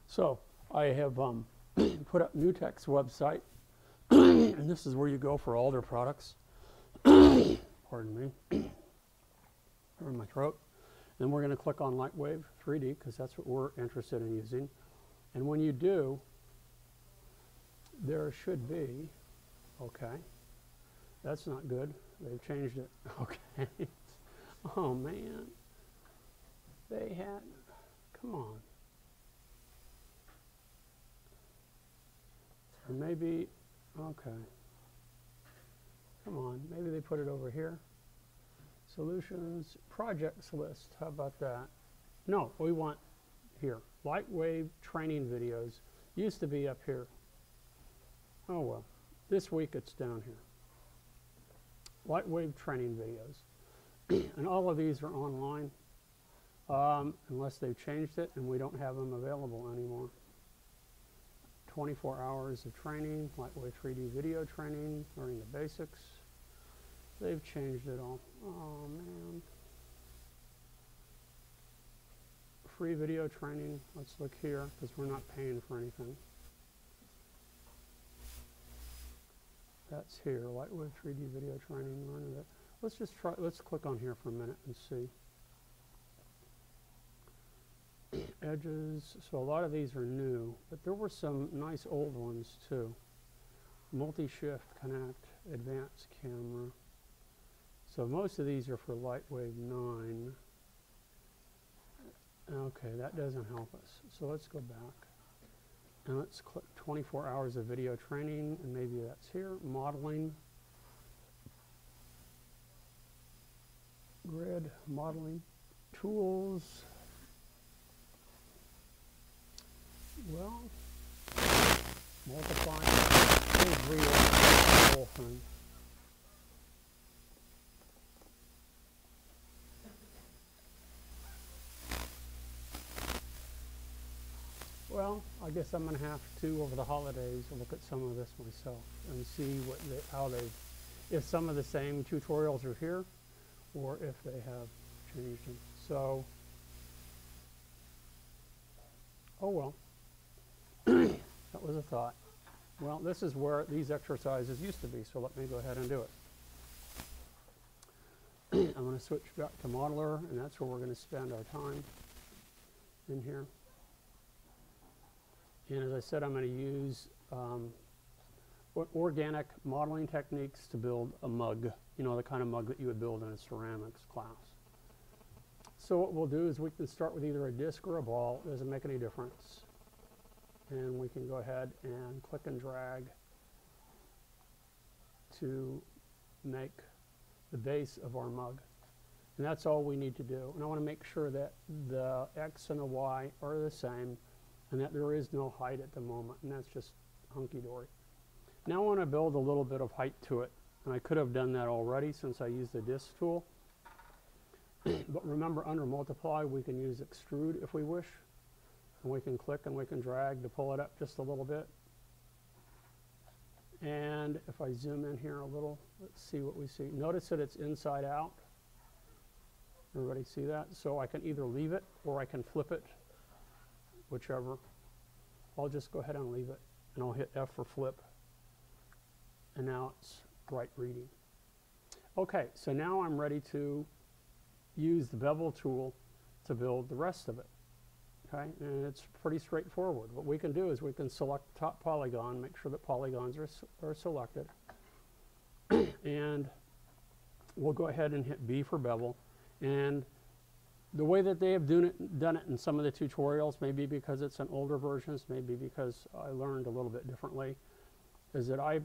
So I have put up NewTek's website, and this is where you go for all their products. Pardon me. Or in my throat. Then we're going to click on Lightwave 3D because that's what we're interested in using. And when you do, there should be, okay, that's not good. They've changed it. Okay. Oh man. They had, come on. Or maybe, okay. Come on, maybe they put it over here. Solutions, projects list, how about that? No, we want here. Lightwave training videos used to be up here. Oh well, this week it's down here. Lightwave training videos. And all of these are online, unless they've changed it and we don't have them available anymore. 24 hours of training, Lightwave 3D video training, learning the basics. They've changed it all. Oh man. Free video training, let's look here because we're not paying for anything. That's here, Lightwave 3D video training, learning that. Let's just try, let's click on here for a minute and see. Edges, so a lot of these are new, but there were some nice old ones too. Multi-shift, connect, advanced camera. So most of these are for Lightwave 9. Okay, that doesn't help us. So let's go back. And let's click 24 hours of video training, and maybe that's here. Modeling. Grid, modeling. Tools. Well, multiplying. Let's read the whole thing. Well, I guess I'm going to have to, over the holidays, look at some of this myself and see what how they, if some of the same tutorials are here, or if they have changed them. So, oh well, that was a thought. Well, this is where these exercises used to be, so let me go ahead and do it. I'm going to switch back to Modeler, and that's where we're going to spend our time in here. And as I said, I'm going to use organic modeling techniques to build a mug, you know, the kind of mug that you would build in a ceramics class. So what we'll do is we can start with either a disc or a ball. It doesn't make any difference. And we can go ahead and click and drag to make the base of our mug. And that's all we need to do. And I want to make sure that the X and the Y are the same, and that there is no height at the moment, and that's just hunky-dory. Now I want to build a little bit of height to it, and I could have done that already since I used the disc tool. But remember, under multiply, we can use extrude if we wish, and we can click and we can drag to pull it up just a little bit. And if I zoom in here a little, let's see what we see. Notice that it's inside out. Everybody see that? So I can either leave it or I can flip it, whichever. I'll just go ahead and leave it, and I'll hit F for flip, and now it's right reading. Okay, so now I'm ready to use the bevel tool to build the rest of it. Okay, and it's pretty straightforward. What we can do is we can select the top polygon, make sure that polygons are selected, and we'll go ahead and hit B for bevel. And the way that they have done it in some of the tutorials, maybe because it's an older versions, maybe because I learned a little bit differently, is that I,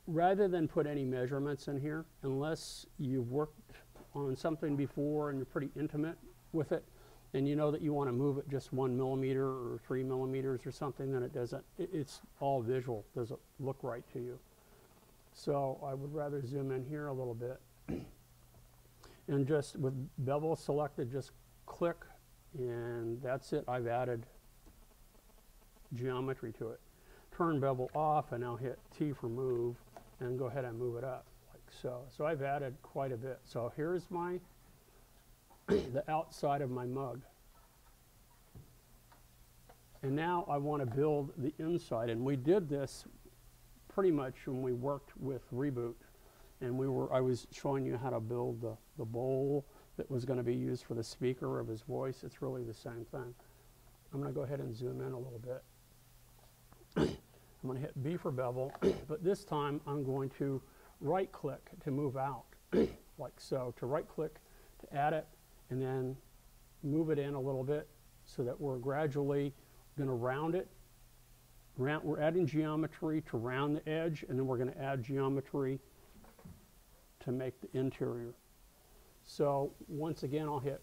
rather than put any measurements in here, unless you've worked on something before and you're pretty intimate with it, and you know that you want to move it just 1 millimeter or 3 millimeters or something, then it doesn't, it's all visual, doesn't look right to you. So I would rather zoom in here a little bit. And just with bevel selected, just click, and that's it. I've added geometry to it. Turn bevel off, and I'll hit T for move, and go ahead and move it up like so. So I've added quite a bit. So here's my the outside of my mug. And now I want to build the inside, and we did this pretty much when we worked with Reboot, and I was showing you how to build the bowl that was going to be used for the speaker of his voice. It's really the same thing. I'm going to go ahead and zoom in a little bit. I'm going to hit B for bevel, but this time I'm going to right click to move out, like so, to right click to add it, and then move it in a little bit so that we're gradually going to round it. We're adding geometry to round the edge, and then we're going to add geometry to make the interior. So once again, I'll hit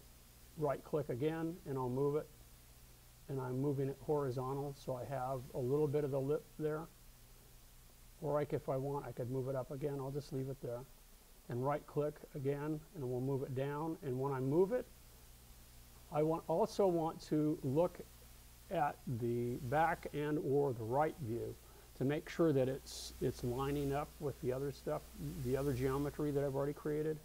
right click again, and I'll move it, and I'm moving it horizontal, so I have a little bit of the lip there. Or like if I want, I could move it up again. I'll just leave it there. And right click again, and we'll move it down. And when I move it, I also want to look at the back and or the right view to make sure that it's lining up with the other stuff, the other geometry that I've already created.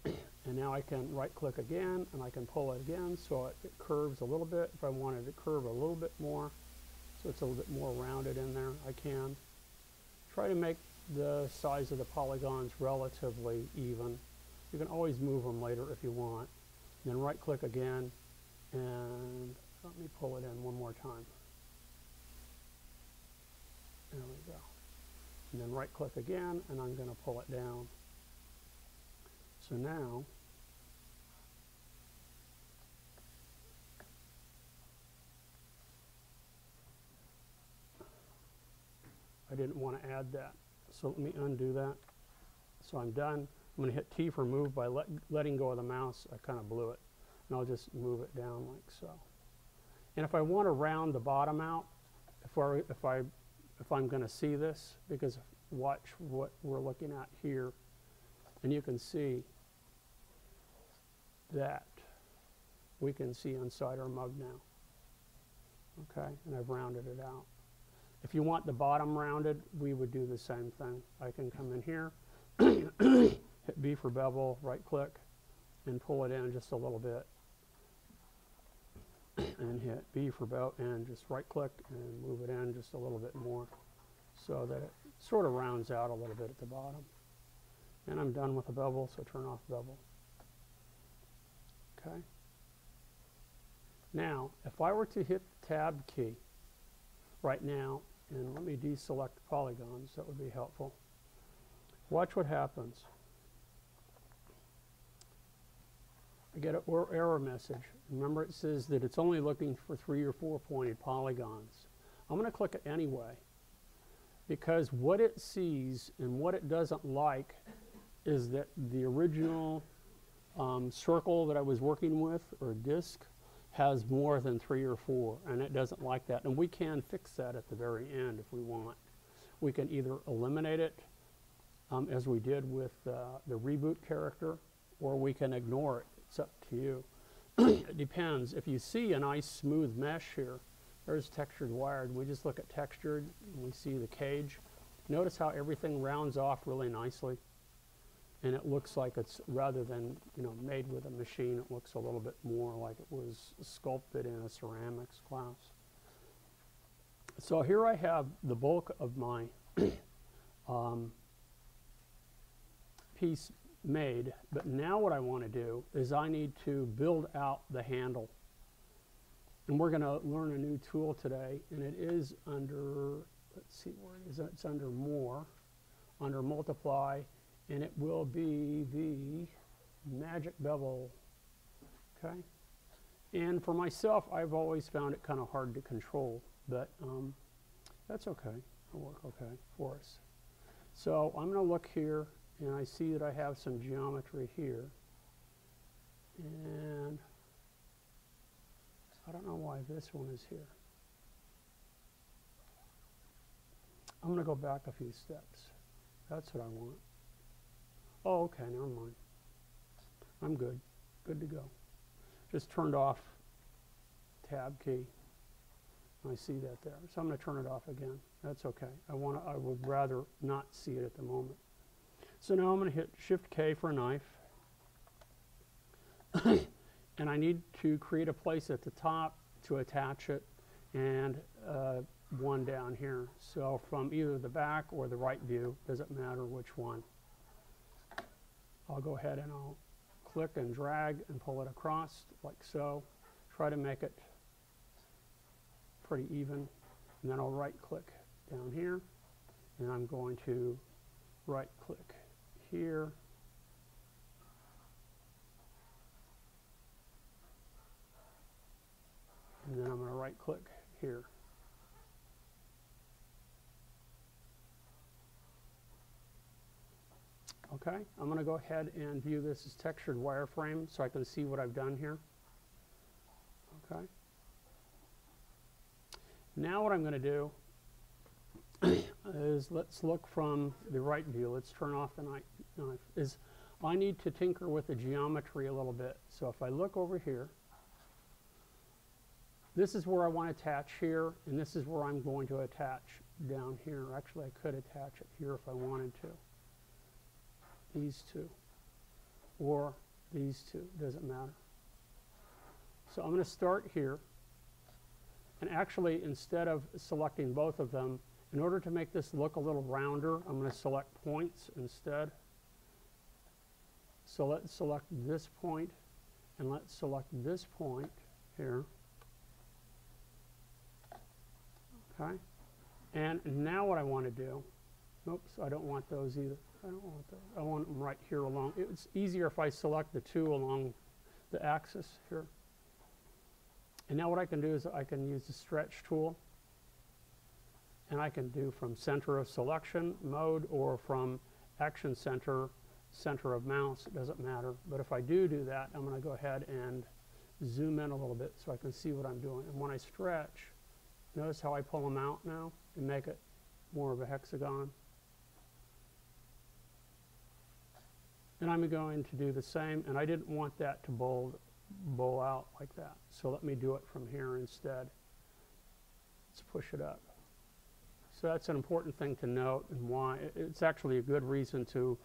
And now I can right click again, and I can pull it again so it curves a little bit. If I wanted to curve a little bit more, so it's a little bit more rounded in there, I can. Try to make the size of the polygons relatively even. You can always move them later if you want. And then right click again, and let me pull it in one more time. There we go. And then right click again, and I'm going to pull it down. So now, I didn't want to add that. So let me undo that. So I'm done. I'm going to hit T for move by letting go of the mouse. I kind of blew it. And I'll just move it down like so. And if I want to round the bottom out, if I'm going to see this, because watch what we're looking at here, and you can see that we can see inside our mug now. Okay, and I've rounded it out. If you want the bottom rounded, we would do the same thing. I can come in here, hit B for bevel, right click, and pull it in just a little bit. And hit B for bevel, and just right click and move it in just a little bit more so that it sort of rounds out a little bit at the bottom. And I'm done with the bevel, so turn off bevel. Okay. Now, if I were to hit the tab key right now, and let me deselect the polygons, that would be helpful. Watch what happens. I get an error message. Remember, it says that it's only looking for 3 or 4 pointed polygons. I'm going to click it anyway, because what it sees and what it doesn't like is that the original circle that I was working with, or disk, has more than 3 or 4, and it doesn't like that. And we can fix that at the very end if we want. We can either eliminate it, as we did with the Reboot character, or we can ignore it. It's up to you. It depends. If you see a nice smooth mesh here, there's textured wired. We just look at textured, and we see the cage. Notice how everything rounds off really nicely. And it looks like it's, rather than, you know, made with a machine, it looks a little bit more like it was sculpted in a ceramics class. So here I have the bulk of my piece made, but now what I want to do is I need to build out the handle. And we're going to learn a new tool today, and it is under, let's see where it is, it's under More, under Multiply, and it will be the Magic Bevel, okay? And for myself, I've always found it kind of hard to control, but that's okay. It'll work okay for us. So I'm going to look here, and I see that I have some geometry here. And I don't know why this one is here. I'm going to go back a few steps. That's what I want. Oh, okay, never mind. I'm good. Good to go. Just turned off tab key. I see that there. So I'm going to turn it off again. That's okay. I would rather not see it at the moment. So now I'm going to hit Shift K for a knife. And I need to create a place at the top to attach it, and one down here. So from either the back or the right view, doesn't matter which one. I'll go ahead and I'll click and drag and pull it across like so. Try to make it pretty even. And then I'll right click down here, and I'm going to right click here. And then I'm going to right click here. Okay, I'm going to go ahead and view this as textured wireframe so I can see what I've done here. Okay. Now what I'm going to do is let's look from the right view. Let's turn off the night knife. I need to tinker with the geometry a little bit. So if I look over here, this is where I want to attach here, and this is where I'm going to attach down here. Actually, I could attach it here if I wanted to. These two, or these two, doesn't matter. So I'm going to start here, and actually instead of selecting both of them, in order to make this look a little rounder, I'm going to select points instead. So let's select this point, and let's select this point here. Okay, and now what I want to do, oops, I don't want those either. I don't want those. I want them right here along. It's easier if I select the two along the axis here. And now what I can do is I can use the stretch tool, and I can do from center of selection mode or from action center, center of mouse, it doesn't matter. But if I do that, I'm going to go ahead and zoom in a little bit so I can see what I'm doing. And when I stretch, notice how I pull them out now and make it more of a hexagon. And I'm going to do the same, and I didn't want that to bowl out like that. So let me do it from here instead. Let's push it up. So that's an important thing to note, and why. It's actually a good reason to,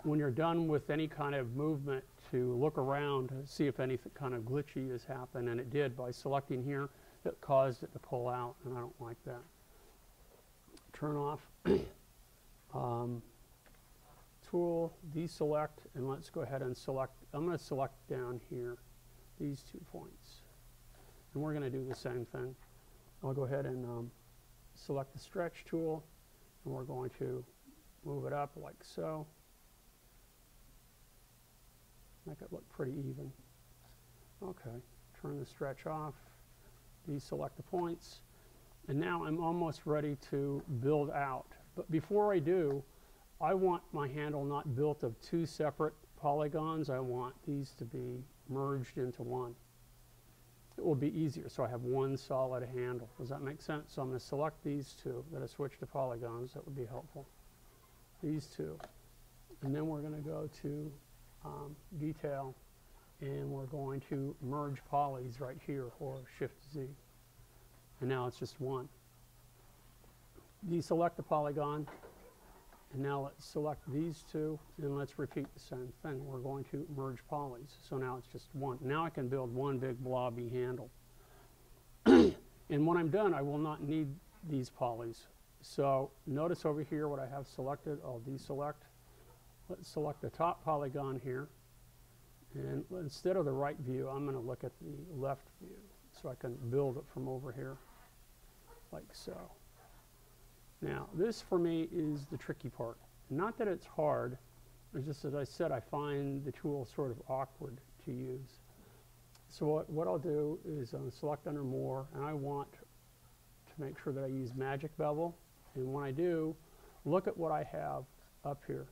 when you're done with any kind of movement, to look around and see if anything kind of glitchy has happened, and it did. By selecting here, it caused it to pull out, and I don't like that. Turn off. Tool, deselect, and let's go ahead and select. I'm going to select down here these 2 points, and we're going to do the same thing. I'll go ahead and select the stretch tool, and we're going to move it up like so. Make it look pretty even. Okay, turn the stretch off, deselect the points, and now I'm almost ready to build out. But before I do, I want my handle not built of 2 separate polygons. I want these to be merged into one. It will be easier, so I have one solid handle. Does that make sense? So I'm going to select these 2. I'm going to switch to polygons. That would be helpful. These 2. And then we're going to go to detail, and we're going to merge polys right here, or Shift Z. And now it's just one. Deselect the polygon. And now let's select these 2, and let's repeat the same thing. We're going to merge polys. So now it's just one. Now I can build one big blobby handle. And when I'm done, I will not need these polys. So notice over here what I have selected. I'll deselect. Let's select the top polygon here. And instead of the right view, I'm going to look at the left view so I can build it from over here like so. Now, this for me is the tricky part. Not that it's hard, it's just as I said, I find the tool sort of awkward to use. So what I'll do is select under More, and I want to make sure that I use Magic Bevel. And when I do, look at what I have up here.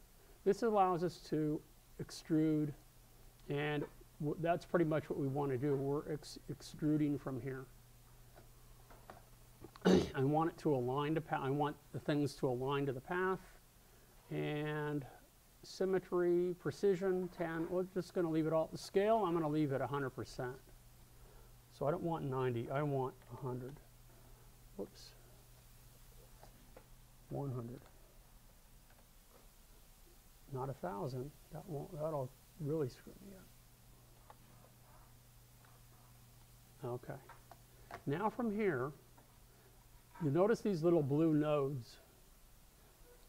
This allows us to extrude, and that's pretty much what we want to do. We're extruding from here. I want it to align to path. I want the things to align to the path, and symmetry, precision, 10. We're just going to leave it all. The scale, I'm going to leave it 100%. So I don't want 90. I want 100. Whoops. 100. Not 1,000. That'll really screw me up. Okay. Now from here, you notice these little blue nodes.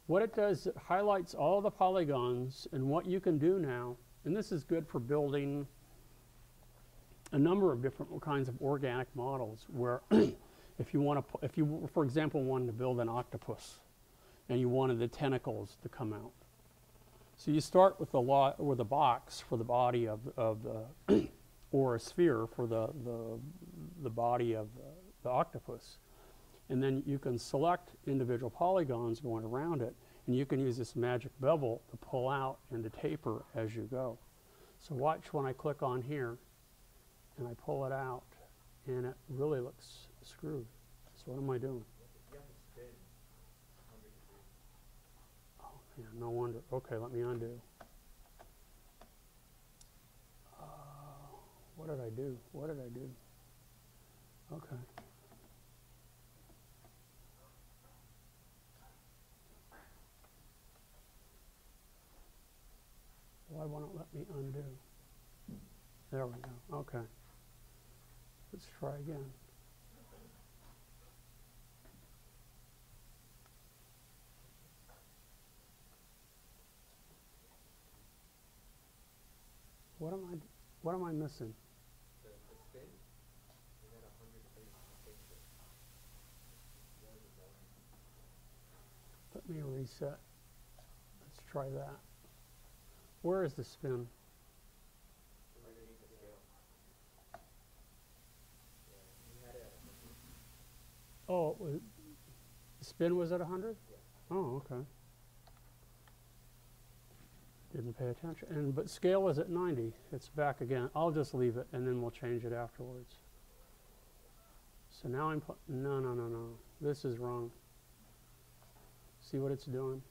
What it does, it highlights all the polygons and what you can do now, and this is good for building a number of different kinds of organic models where if you, for example, wanted to build an octopus and you wanted the tentacles to come out. So you start with the box for the body of the, or a sphere for the body of the octopus. And then you can select individual polygons going around it, and you can use this magic bevel to pull out and to taper as you go. So watch when I click on here, and I pull it out, and it really looks screwed. So what am I doing? Oh, yeah, no wonder. Okay, let me undo. What did I do? What did I do? Okay. Why won't it let me undo? There we go. Okay. Let's try again. What am I missing? The spin, you had 100 Let me reset. Let's try that. Where is the spin? underneath the scale. Yeah, you had it at 100. Oh, the spin was at 100? Yeah. Oh, okay. Didn't pay attention. But scale is at 90. It's back again. I'll just leave it, and then we'll change it afterwards. So now I'm, no. This is wrong. See what it's doing?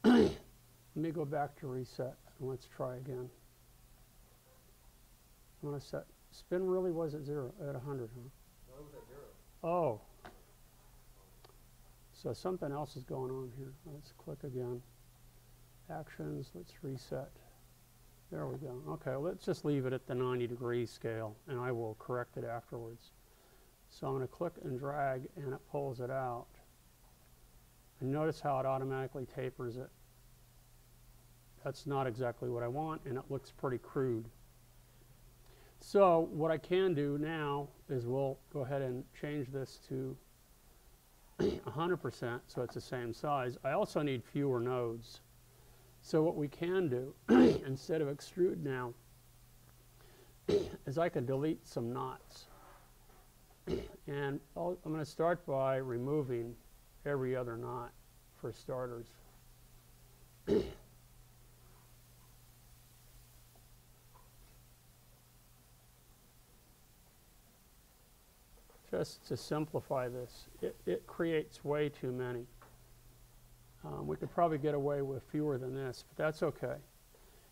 Let me go back to reset, and let's try again. I'm going to set, spin really was at 0, at 100, huh? No, it was at 0. Oh. So something else is going on here. Let's click again. Actions, let's reset. There we go. Okay, let's just leave it at the 90-degree scale, and I will correct it afterwards. So I'm going to click and drag, and it pulls it out. And notice how it automatically tapers it. That's not exactly what I want, and it looks pretty crude. So what I can do now is we'll go ahead and change this to 100%, so it's the same size. I also need fewer nodes. So what we can do, instead of extrude now, is I can delete some knots. And I'm going to start by removing every other knot for starters. Just to simplify this, it creates way too many. We could probably get away with fewer than this, but that's okay.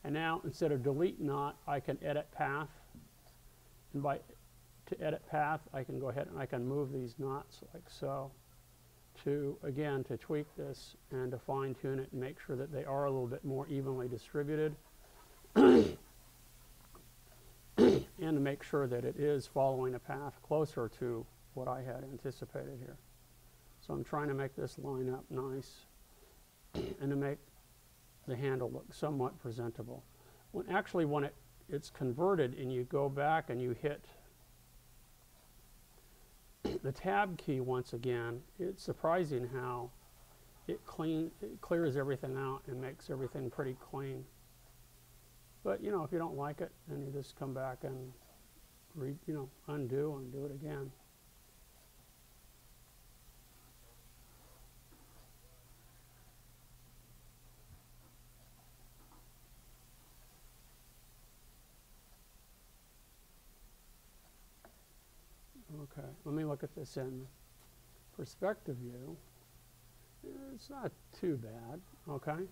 And now, instead of delete knot, I can edit path. And to edit path, I can go ahead and I can move these knots like so to, again, to tweak this and to fine tune it and make sure that they are a little bit more evenly distributed. And to make sure that it is following a path closer to what I had anticipated here. So I'm trying to make this line up nice and to make the handle look somewhat presentable. When it's converted and you go back and you hit the tab key once again, it's surprising how it clears everything out and makes everything pretty clean. But you know, if you don't like it, then you just come back and undo and do it again. Okay, let me look at this in perspective view. It's not too bad, okay?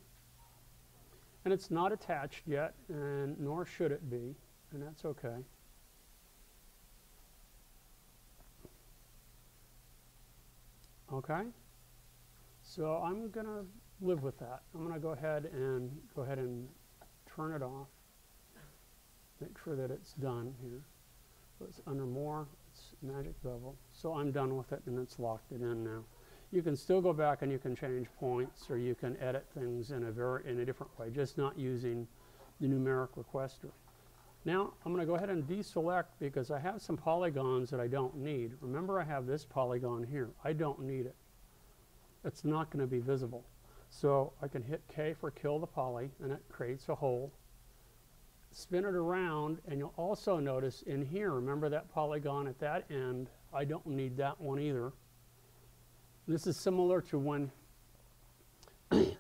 And it's not attached yet, and nor should it be, and that's okay. Okay? So I'm going to live with that. I'm going to go ahead and turn it off. Make sure that it's done here. So it's under more, it's magic bevel. So I'm done with it and it's locked it in now. You can still go back and you can change points, or you can edit things in a different way, just not using the numeric requester. Now I'm going to go ahead and deselect because I have some polygons that I don't need. Remember, I have this polygon here. I don't need it. It's not going to be visible. So I can hit K for kill the poly, and it creates a hole. Spin it around, and you'll also notice in here, remember that polygon at that end? I don't need that one either. This is similar to when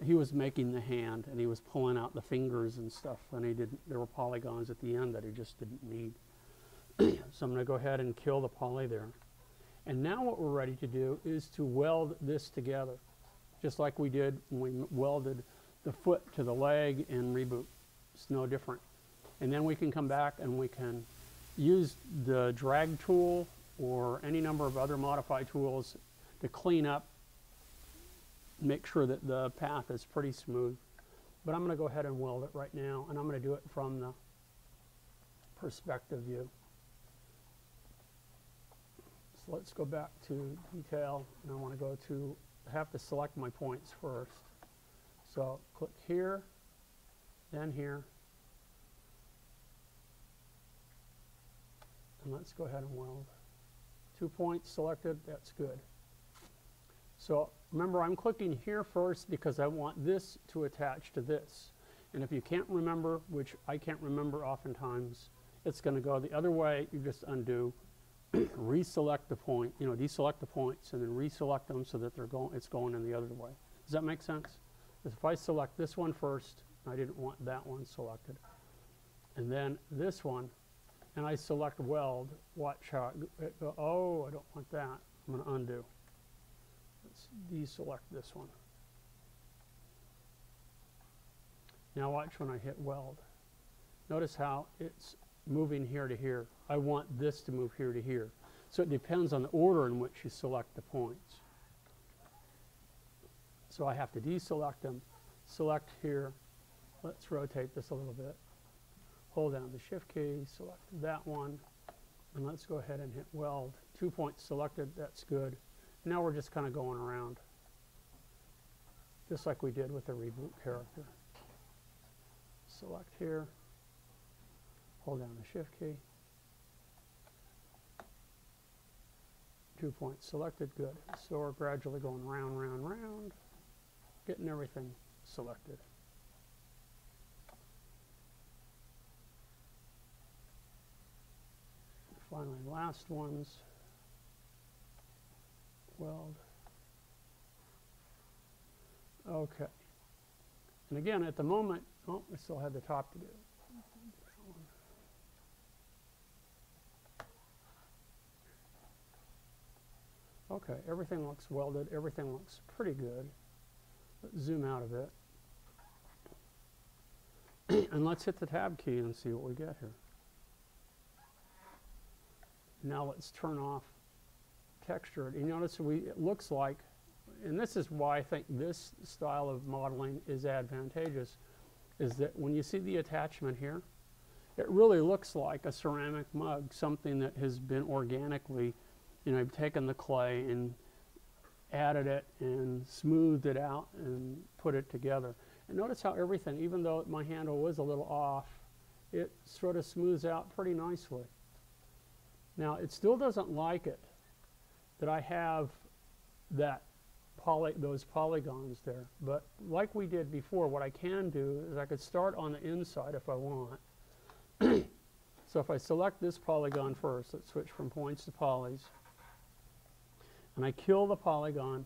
he was making the hand and he was pulling out the fingers and stuff, and there were polygons at the end that he just didn't need. So I'm going to go ahead and kill the poly there. And now what we're ready to do is to weld this together, just like we did when we welded the foot to the leg in Reboot. It's no different. And then we can come back and we can use the drag tool or any number of other modify tools to clean up, make sure that the path is pretty smooth. But I'm going to go ahead and weld it right now, and I'm going to do it from the perspective view. So let's go back to detail, and I want to go to, I have to select my points first. So click here, then here, and let's go ahead and weld. 2 points selected, that's good. So remember, I'm clicking here first because I want this to attach to this. And if you can't remember, which I can't remember oftentimes, it's going to go the other way. You just undo, reselect the point, deselect the points, and then reselect them so that it's going in the other way. Does that make sense? Because if I select this one first, I didn't want that one selected, and then this one, and I select weld, watch how it goes. Oh, I don't want that. I'm going to undo. Let's deselect this one. Now watch when I hit weld. Notice how it's moving here to here. I want this to move here to here. So it depends on the order in which you select the points. So I have to deselect them, select here. Let's rotate this a little bit. Hold down the shift key, select that one, and let's go ahead and hit weld. 2 points selected, that's good. Now we're just kind of going around, just like we did with the Reboot character. Select here, hold down the shift key. 2 points selected, good. So we're gradually going round, round, round, getting everything selected. Finally, last ones. Weld. Okay. And again, at the moment, oh, we still had the top to do. Okay, everything looks welded. Everything looks pretty good. Let's zoom out a bit. And let's hit the tab key and see what we get here. Now let's turn off texture. You notice it looks like, and this is why I think this style of modeling is advantageous, is that when you see the attachment here, it really looks like a ceramic mug, something that has been organically, I've taken the clay and added it and smoothed it out and put it together. And notice how everything, even though my handle was a little off, it sort of smooths out pretty nicely. Now, it still doesn't like it that I have those polygons there. But like we did before, what I can do is I could start on the inside if I want. So if I select this polygon first, let's switch from points to polys. And I kill the polygon.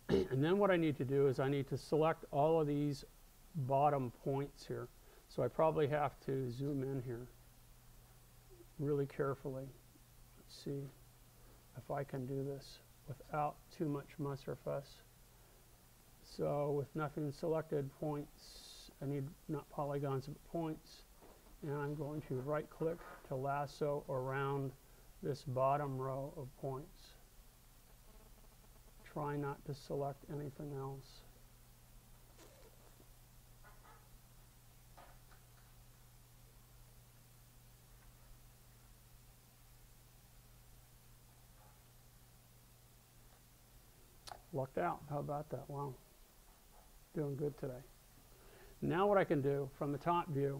And then what I need to do is I need to select all of these bottom points here. So I probably have to zoom in here really carefully. Let's see if I can do this without too much muss or fuss. So with nothing selected, points, I need not polygons but points, and I'm going to right click to lasso around this bottom row of points. Try not to select anything else. lucked out. How about that? Wow. Doing good today. Now what I can do from the top view,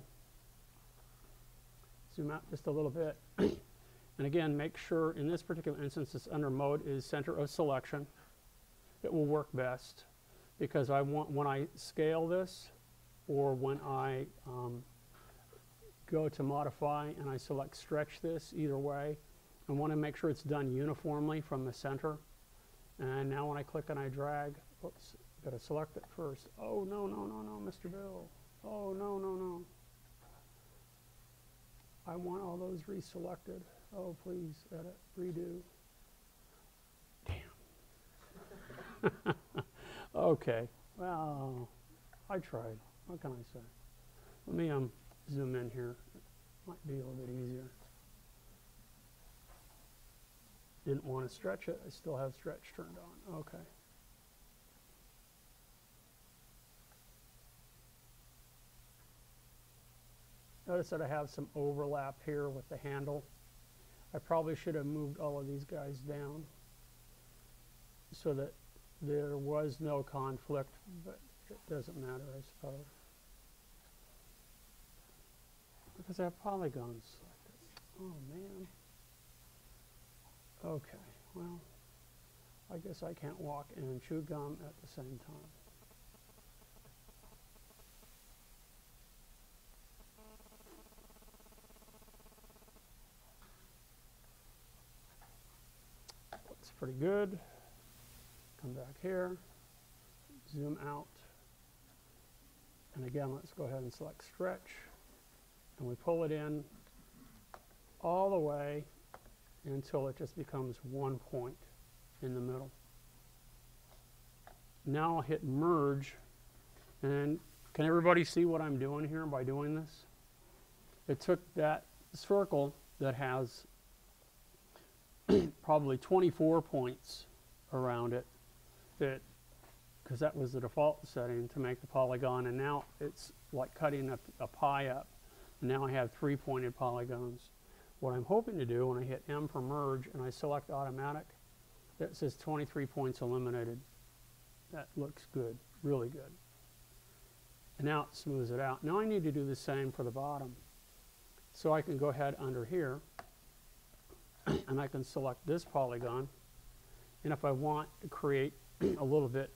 zoom out just a little bit, and again, make sure in this particular instance, it's under mode is center of selection. It will work best because I want, when I scale this or when I go to modify and I select stretch this, either way, I want to make sure it's done uniformly from the center. And now when I click and I drag, oops, got to select it first. Oh, no, no, no, no, Mr. Bill. Oh, no, no, no. I want all those reselected. Oh, please, edit, redo. Damn. Okay, well, I tried. What can I say? Let me zoom in here. It might be a little bit easier. Didn't want to stretch it. I still have stretch turned on. Okay. Notice that I have some overlap here with the handle. I probably should have moved all of these guys down so that there was no conflict, but it doesn't matter, I suppose. Because I have polygons selected. Oh, man. Okay, well, I guess I can't walk and chew gum at the same time. Looks pretty good. Come back here, zoom out, and again, let's go ahead and select stretch, and we pull it in all the way until it just becomes one point in the middle. Now I'll hit merge, and can everybody see what I'm doing here by doing this? It took that circle that has probably 24 points around it, because that was the default setting to make the polygon, and now it's like cutting a pie up. And now I have 3 pointed polygons. What I'm hoping to do when I hit M for merge and I select automatic, that says 23 points eliminated. That looks good, really good. And now it smooths it out. Now I need to do the same for the bottom. So I can go ahead under here and I can select this polygon. And if I want to create a little bit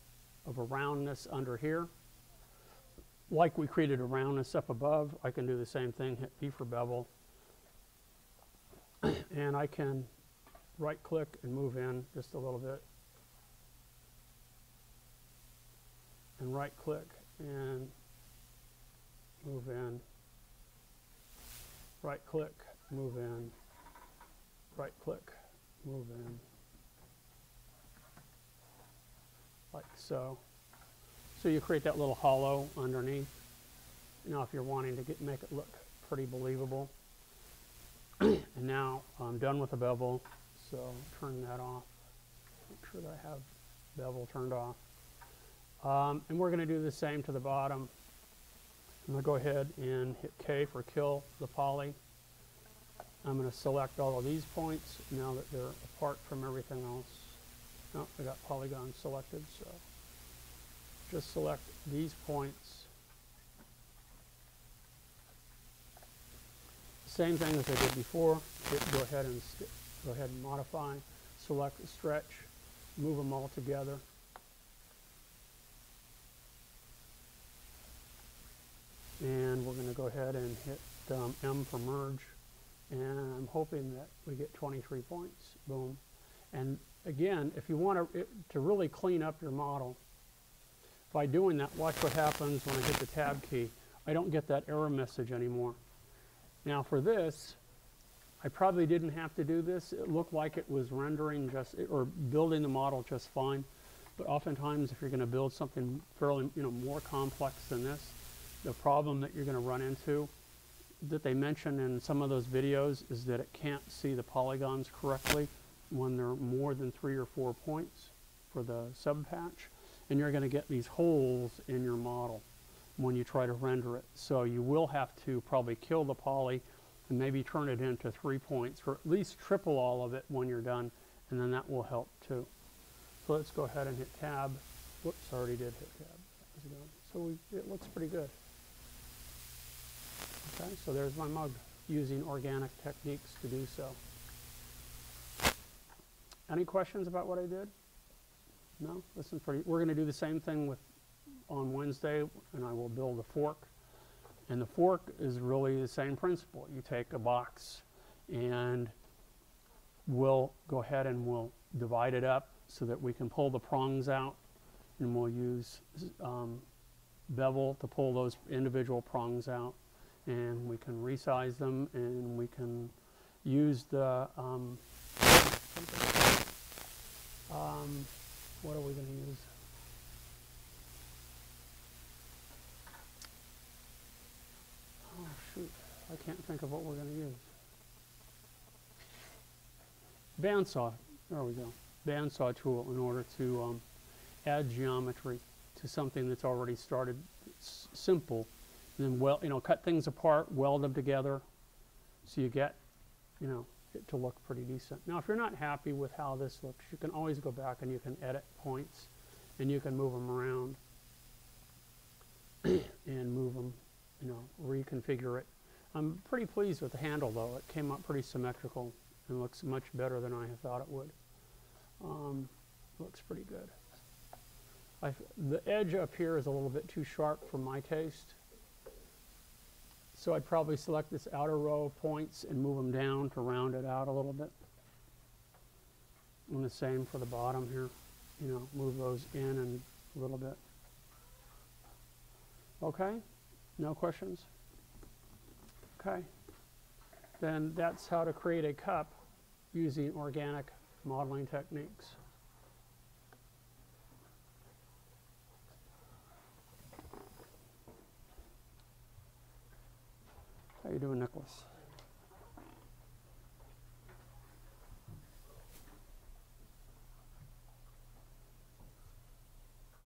of a roundness under here, like we created a roundness up above, I can do the same thing, hit B for bevel. And I can right click and move in just a little bit. And right click and move in. Right click, move in. Right click, move in. Like so. So you create that little hollow underneath. Now if you're wanting to make it look pretty believable. And now I'm done with the bevel, so turn that off. Make sure that I have bevel turned off. And we're going to do the same to the bottom. I'm going to go ahead and hit K for kill the poly. I'm going to select all of these points now that they're apart from everything else. Oh, I got polygons selected, so just select these points. Same thing as I did before. Go ahead and modify, select stretch, move them all together. And we're going to go ahead and hit M for merge. And I'm hoping that we get 23 points. Boom. And again, if you want to really clean up your model, by doing that, watch what happens when I hit the tab key. I don't get that error message anymore. Now for this, I probably didn't have to do this. It looked like it was rendering or building the model just fine. But oftentimes, if you're going to build something fairly, more complex than this, the problem that you're going to run into that they mention in some of those videos is that it can't see the polygons correctly when they're more than 3 or 4 points for the sub patch, and you're going to get these holes in your model when you try to render it. So you will have to probably kill the poly and maybe turn it into 3 points, or at least triple all of it when you're done, and then that will help too. So let's go ahead and hit tab. Whoops, I already did hit tab. So it looks pretty good. Okay, so there's my mug, using organic techniques to do so. Any questions about what I did? No? This is pretty. We're going to do the same thing on Wednesday, and I will build a fork. And the fork is really the same principle. You take a box, and we'll go ahead and we'll divide it up so that we can pull the prongs out, and we'll use bevel to pull those individual prongs out, and we can resize them, and we can use the what are we going to use? Oh shoot, I can't think of what we're going to use. Bandsaw, there we go. Bandsaw tool in order to add geometry to something that's already started simple, and then cut things apart, weld them together, so you get, it to look pretty decent. Now, if you're not happy with how this looks, you can always go back and you can edit points, and you can move them around and move them, reconfigure it. I'm pretty pleased with the handle, though. It came up pretty symmetrical and looks much better than I had thought it would. Looks pretty good. The edge up here is a little bit too sharp for my taste. So I'd probably select this outer row of points and move them down to round it out a little bit. And the same for the bottom here. Move those in and a little bit. Okay? No questions? Okay. Then that's how to create a cup using organic modeling techniques. How you doing, Nicholas?